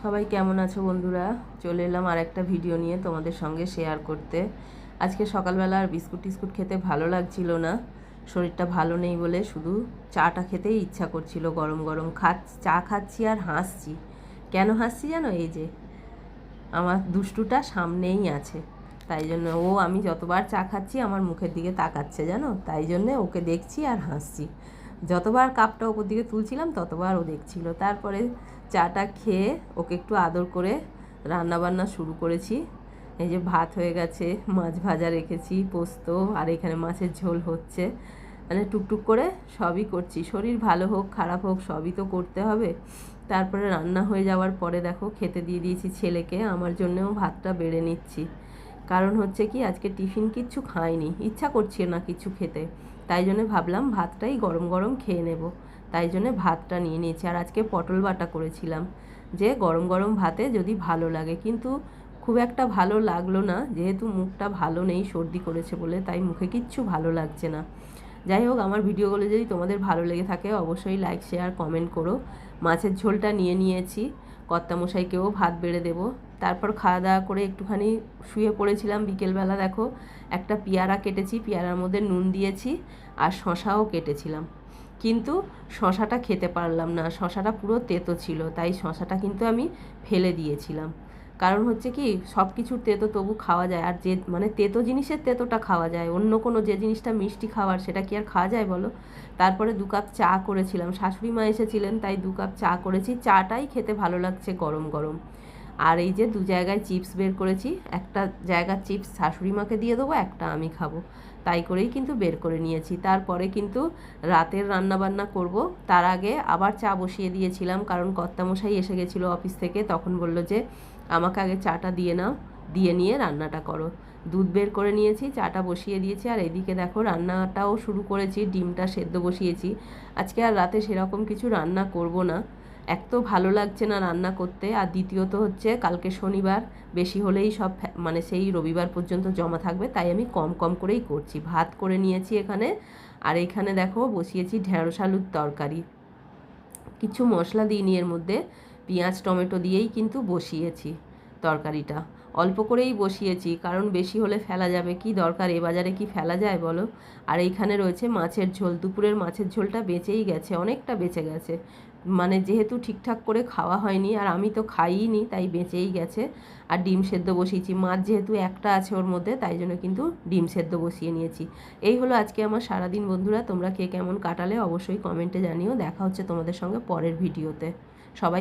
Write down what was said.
সবাই কেমন আছো বন্ধুরা? চলে এলাম আর একটা ভিডিও নিয়ে তোমাদের সঙ্গে শেয়ার করতে। আজকে সকালবেলা আর বিস্কুট টিস্কুট খেতে ভালো লাগছিল না, শরীরটা ভালো নেই বলে শুধু চাটা খেতেই ইচ্ছা করছিল। গরম গরম চা খাচ্ছি আর হাসছি। কেন হাসছি জানো? এই যে আমার দুষ্টুটা সামনেই আছে, তাই জন্য আমি যতবার চা খাচ্ছি আমার মুখের দিকে তাকাচ্ছে জানো, তাই জন্যে ওকে দেখছি আর হাসছি। যতবার কাপটা ওপর দিকে তুলছিলাম ততবার ও দেখছিল। তারপরে চাটা খেয়ে ওকে একটু আদর করে রান্নাবান্না শুরু করেছি। এই যে ভাত হয়ে গেছে, মাছ ভাজা রেখেছি, পোস্ত, আর এখানে মাছের ঝোল হচ্ছে। মানে টুকটুক করে সবই করছি, শরীর ভালো হোক খারাপ হোক সবই তো করতে হবে। তারপরে রান্না হয়ে যাওয়ার পরে দেখো খেতে দিয়ে দিয়েছি ছেলেকে, আমার জন্যেও ভাতটা বেড়ে নিচ্ছি। কারণ হচ্ছে কি, আজকে টিফিন কিচ্ছু খাইনি, ইচ্ছা করছে না কিছু খেতে, তাই জন্য ভাবলাম ভাতটাই গরম গরম খেয়ে নেব। তাই জন্য ভাতটা নিয়ে নিয়েছি। আর আজকে পটল বাটা করেছিলাম, যে গরম গরম ভাতে যদি ভালো লাগে, কিন্তু খুব একটা ভালো লাগলো না, যেহেতু মুখটা ভালো নেই, সর্দি করেছে বলে, তাই মুখে কিচ্ছু ভালো লাগছে না। যাই হোক, আমার ভিডিওগুলো যদি তোমাদের ভালো লেগে থাকে অবশ্যই লাইক শেয়ার কমেন্ট করো। মাছের ঝোলটা নিয়ে নিয়েছি, কর্তামশাইকেও ভাত বেড়ে দেবো। তারপর খাওয়া দাওয়া করে একটুখানি শুয়ে পড়েছিলাম। বিকেলবেলা দেখো একটা পেয়ারা কেটেছি, পেয়ারার মধ্যে নুন দিয়েছি, আর শশাও কেটেছিলাম, কিন্তু শশাটা খেতে পারলাম না, শশাটা পুরো তেতো ছিল, তাই শশাটা কিন্তু আমি ফেলে দিয়েছিলাম। কারণ হচ্ছে কি, সব কিছুর তেতো তবু খাওয়া যায়, আর যে মানে তেতো জিনিসের তেতোটা খাওয়া যায়, অন্য কোনো যে জিনিসটা মিষ্টি খাওয়ার সেটা কি আর খাওয়া যায় বলো? তারপরে 2 কাপ চা করেছিলাম, শাশুড়ি মা এসেছিলেন তাই 2 কাপ চা করেছি, চাটাই খেতে ভালো লাগছে গরম গরম। আর এই যে 2 জায়গায় চিপস বের করেছি, একটা জায়গার চিপস শাশুড়ি মাকে দিয়ে দেবো, একটা আমি খাবো, তাই করেই কিন্তু বের করে নিয়েছি। তারপরে কিন্তু রাতের রান্নাবান্না করব, তার আগে আবার চা বসিয়ে দিয়েছিলাম, কারণ কর্তামশাই এসে গেছিলো অফিস থেকে, তখন বলল যে আমাকে আগে চাটা দিয়ে নাও, দিয়ে নিয়ে রান্নাটা করো। দুধ বের করে নিয়েছি, চাটা বসিয়ে দিয়েছি, আর এদিকে দেখো রান্নাটাও শুরু করেছি, ডিমটা সেদ্ধ বসিয়েছি। আজকে আর রাতে সেরকম কিছু রান্না করব না, এক তো ভালো লাগছে না রান্না করতে, আর দ্বিতীয়ত হচ্ছে কালকে শনিবার, বেশি হলেই সব মানে সেই রবিবার পর্যন্ত জমা থাকবে, তাই আমি কম কম করেই করছি। ভাত করে নিয়েছি এখানে, আর এইখানে দেখো বসিয়েছি ঢেঁড়স আলুর তরকারি। কিছু মশলা দিইনি এর মধ্যে, পেঁয়াজ টমেটো দিয়েই কিন্তু বসিয়েছি তরকারিটা। অল্প করেই বসিয়েছি, কারণ বেশি হলে ফেলা যাবে, কি দরকার, এ বাজারে কি ফেলা যায় বলো? আর এইখানে রয়েছে মাছের ঝোল, দুপুরের মাছের ঝোলটা বেঁচেই গেছে, অনেকটা বেঁচে গেছে, মানে যেহেতু ঠিকঠাক করে খাওয়া হয়নি, আর আমি তো খাইনি, তাই বেঁচেই গেছে। আর ডিম সেদ্ধ বসিয়েছি, মাছ যেহেতু একটা আছে ওর মধ্যে, তাই জন্য কিন্তু ডিম সেদ্ধ বসিয়ে নিয়েছি। এই হলো আজকে আমার সারাদিন বন্ধুরা, তোমরা কে কেমন কাটালে অবশ্যই কমেন্টে জানিও। দেখা হচ্ছে তোমাদের সঙ্গে পরের ভিডিওতে। সবাই